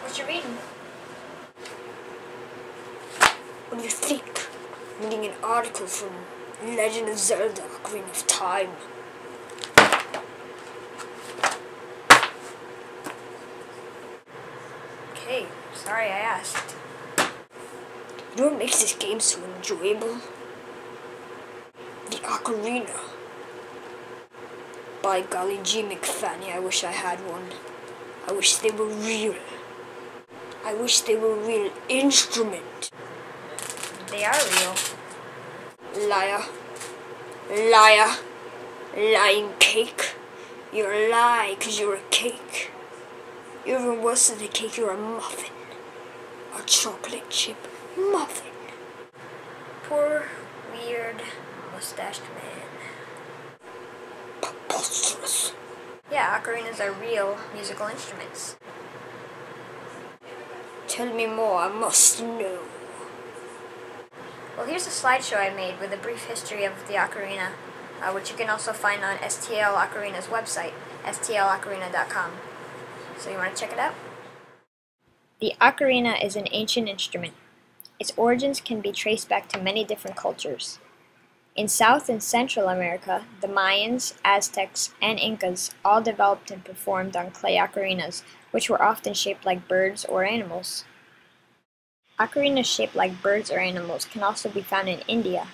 What you reading? What do you think? I'm reading an article from Legend of Zelda Ocarina of Time. Okay, sorry I asked. You know what makes this game so enjoyable? The Ocarina. By golly gee McFanny, I wish I had one. I wish they were real. I wish they were a real instrument. They are real. Liar. Liar. Lying cake. You're a lie 'cause you're a cake. You're even worse than a cake, you're a muffin. A chocolate chip muffin. Poor, weird, mustached man. Preposterous. Yeah, ocarinas are real musical instruments. Tell me more, I must know. Well, here's a slideshow I made with a brief history of the ocarina, which you can also find on STL Ocarina's website, stlocarina.com. So you want to check it out? The ocarina is an ancient instrument. Its origins can be traced back to many different cultures. In South and Central America, the Mayans, Aztecs, and Incas all developed and performed on clay ocarinas, which were often shaped like birds or animals. Ocarinas shaped like birds or animals can also be found in India.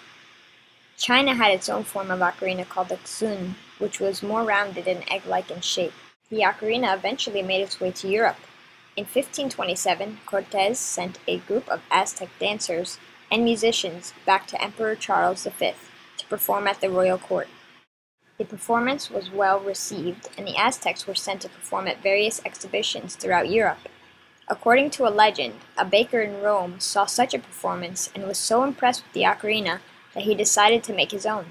China had its own form of ocarina called the xun, which was more rounded and egg-like in shape. The ocarina eventually made its way to Europe. In 1527, Cortés sent a group of Aztec dancers and musicians back to Emperor Charles V to perform at the royal court. The performance was well received, and the Aztecs were sent to perform at various exhibitions throughout Europe. According to a legend, a baker in Rome saw such a performance and was so impressed with the ocarina that he decided to make his own.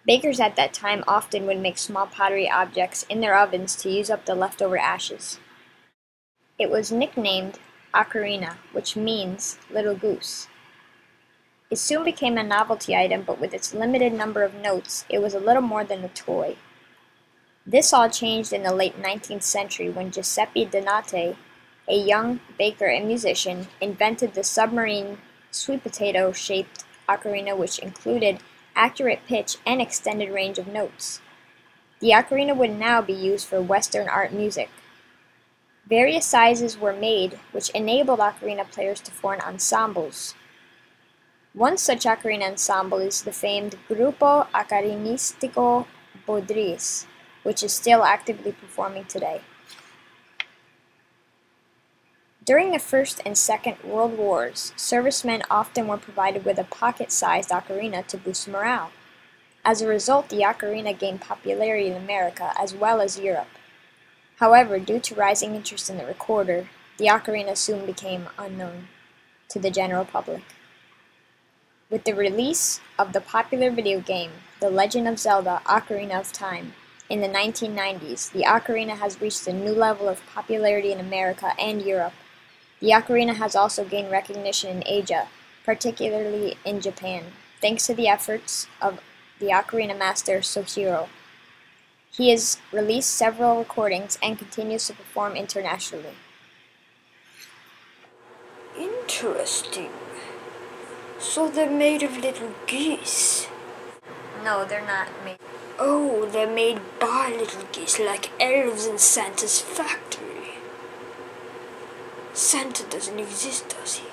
Bakers at that time often would make small pottery objects in their ovens to use up the leftover ashes. It was nicknamed Ocarina, which means little goose. It soon became a novelty item, but with its limited number of notes, it was a little more than a toy. This all changed in the late 19th century when Giuseppe Donati, a young baker and musician, invented the submarine sweet potato-shaped ocarina, which included accurate pitch and extended range of notes. The ocarina would now be used for Western art music. Various sizes were made, which enabled ocarina players to form ensembles. One such ocarina ensemble is the famed Grupo Ocarinistico Bodris, which is still actively performing today. During the First and Second World Wars, servicemen often were provided with a pocket-sized ocarina to boost morale. As a result, the ocarina gained popularity in America as well as Europe. However, due to rising interest in the recorder, the ocarina soon became unknown to the general public. With the release of the popular video game, The Legend of Zelda Ocarina of Time, in the 1990s, the ocarina has reached a new level of popularity in America and Europe. The ocarina has also gained recognition in Asia, particularly in Japan, thanks to the efforts of the ocarina master Sohiro. He has released several recordings and continues to perform internationally. Interesting. So they're made of little geese. No, they're not made. Oh, they're made by little geese, like elves in Santa's factory. Santa doesn't exist, does he?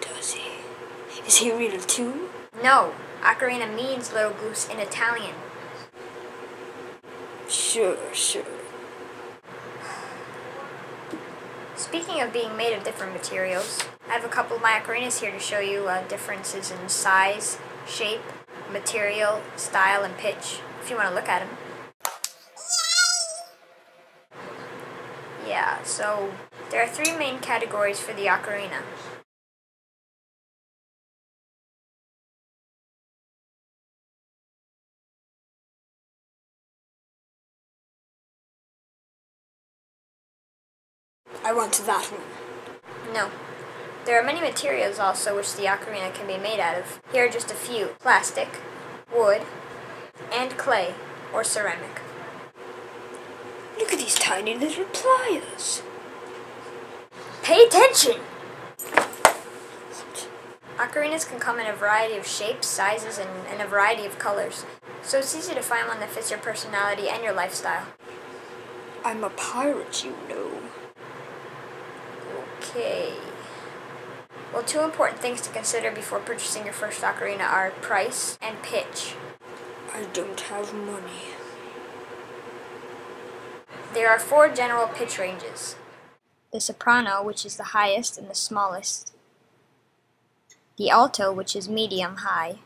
Does he? Is he real too? No, ocarina means little goose in Italian. Sure. Speaking of being made of different materials, I have a couple of my ocarinas here to show you differences in size, shape, material, style, and pitch, if you want to look at them. Yeah, so there are three main categories for the ocarina. I want that one. No. There are many materials also which the ocarina can be made out of. Here are just a few: plastic, wood, and clay or ceramic. Look at these tiny little pliers. Pay attention! Ocarinas can come in a variety of shapes, sizes, and a variety of colors, so it's easy to find one that fits your personality and your lifestyle. I'm a pirate, you know. Okay. Well, two important things to consider before purchasing your first ocarina are price and pitch. I don't have money. There are 4 general pitch ranges. The soprano, which is the highest and the smallest. The alto, which is medium-high.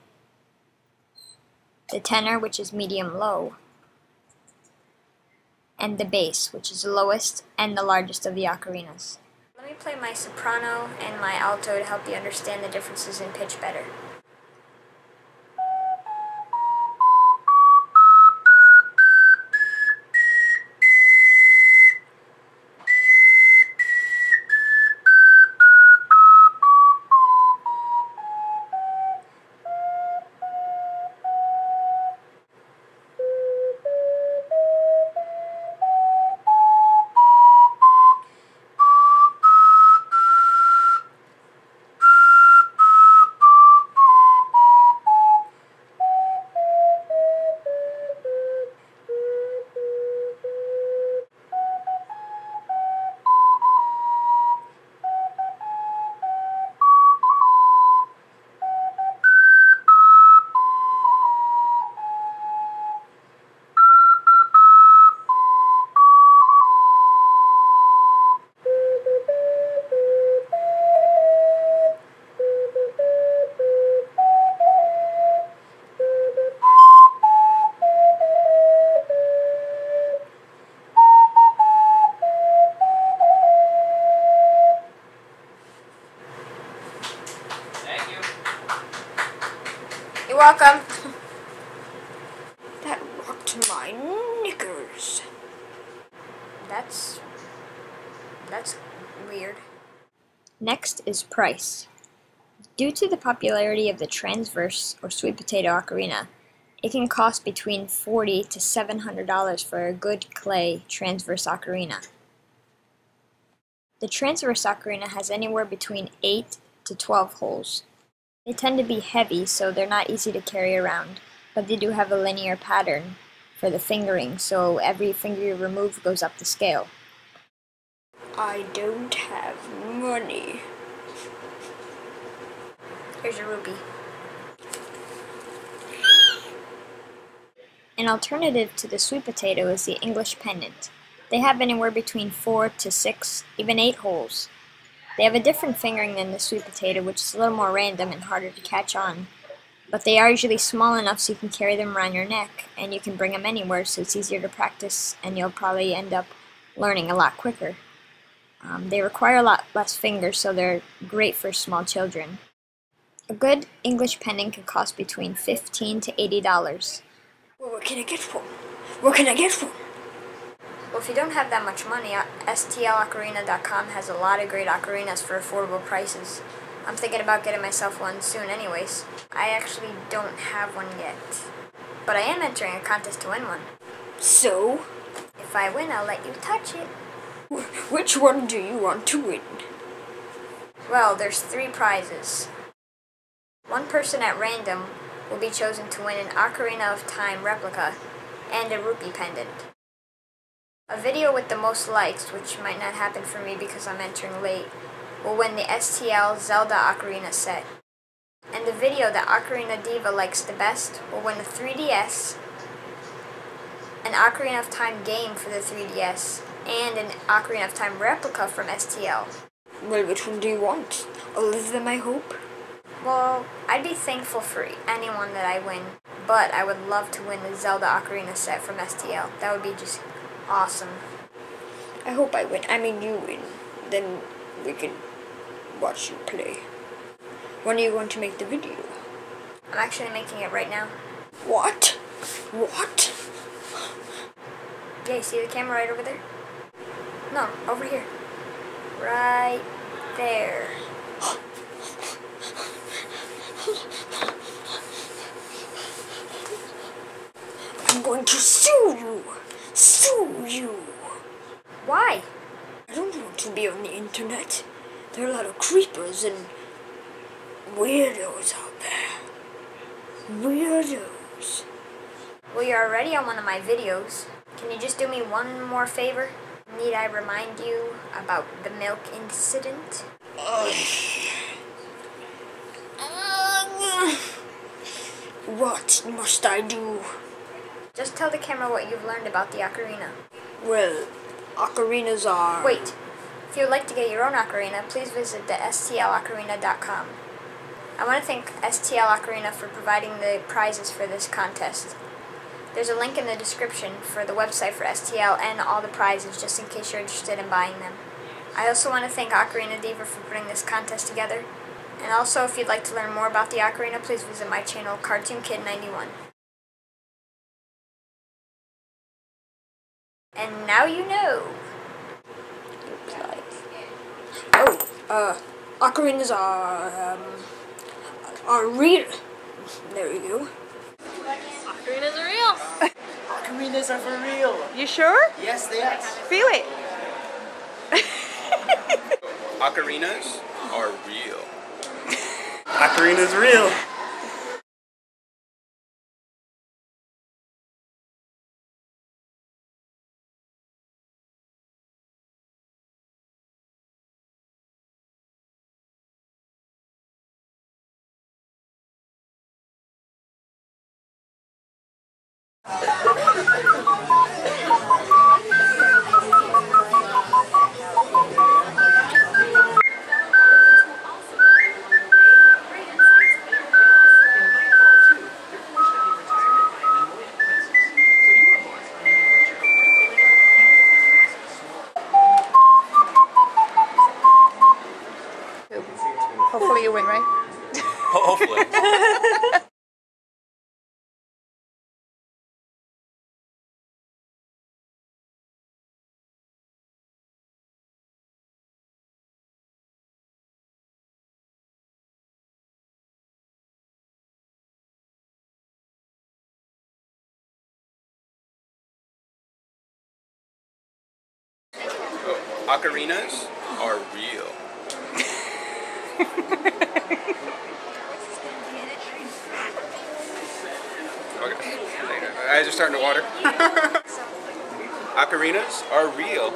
The tenor, which is medium-low. And the bass, which is the lowest and the largest of the ocarinas. Let me play my soprano and my alto to help you understand the differences in pitch better. You're welcome. That rocked my knickers. That's weird. Next is price. Due to the popularity of the transverse or sweet potato ocarina, it can cost between $40 to $700 for a good clay transverse ocarina. The transverse ocarina has anywhere between 8 to 12 holes. They tend to be heavy, so they're not easy to carry around, but they do have a linear pattern for the fingering, so every finger you remove goes up the scale. I don't have money. Here's your rupee. An alternative to the sweet potato is the English pendant. They have anywhere between 4 to 6, even 8 holes. They have a different fingering than the sweet potato, which is a little more random and harder to catch on. But they are usually small enough so you can carry them around your neck, and you can bring them anywhere, so it's easier to practice, and you'll probably end up learning a lot quicker. They require a lot less fingers, so they're great for small children. A good English pendant can cost between $15 to $80. Well, what can I get for? What can I get for? Well, if you don't have that much money, STLOcarina.com has a lot of great ocarinas for affordable prices. I'm thinking about getting myself one soon anyways. I actually don't have one yet, but I am entering a contest to win one. So? If I win, I'll let you touch it. Which one do you want to win? Well, there's 3 prizes. One person at random will be chosen to win an Ocarina of Time replica and a Rupee pendant. A video with the most likes, which might not happen for me because I'm entering late, will win the STL Zelda Ocarina Set. And the video that Ocarinadiva likes the best will win a 3DS, an Ocarina of Time game for the 3DS, and an Ocarina of Time replica from STL. Well, which one do you want? All of them, I hope? Well, I'd be thankful for anyone that I win, but I would love to win the Zelda Ocarina Set from STL. That would be just awesome. I hope I win. I mean, you win. Then we can watch you play. When are you going to make the video? I'm actually making it right now. What? What? Yeah, you see the camera right over there? No, over here. Right there. I'm going to sue you! Sue you! Why? I don't want to be on the internet. There are a lot of creepers and weirdos out there. Weirdos. Well, you're already on one of my videos. Can you just do me one more favor? Need I remind you about the milk incident? What must I do? Just tell the camera what you've learned about the ocarina. Well, ocarinas are... Wait. If you would like to get your own ocarina, please visit the STLOcarina.com. I want to thank STL Ocarina for providing the prizes for this contest. There's a link in the description for the website for STL and all the prizes, just in case you're interested in buying them. I also want to thank Ocarinadiva for putting this contest together. And also, if you'd like to learn more about the ocarina, please visit my channel, CartoonKid91. And now you know. Ocarinas are real. There you go. Ocarinas are real. Ocarinas are for real. You sure? Yes, they are. Feel it. Ocarinas are real. Ocarina's real. Hopefully you win, right? Hopefully. Ocarinas are real. Okay. Eyes are starting to water. Ocarinas are real.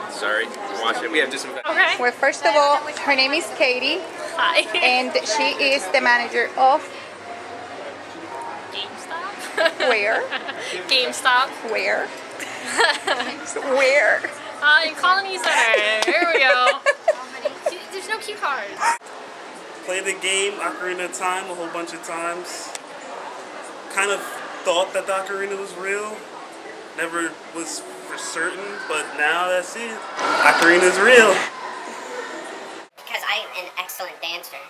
Sorry, watch it. We have disinfectant. Okay. Well, first of all, her name is Katie, Hi. and she is the manager of GameStop. where? GameStop. Where? Where? In Colony Center. Here we go. There's no cue cards. Played the game Ocarina of Time a whole bunch of times. Kind of thought that the ocarina was real. Never was for certain, but now that's it. Ocarina's real. Because I'm an excellent dancer.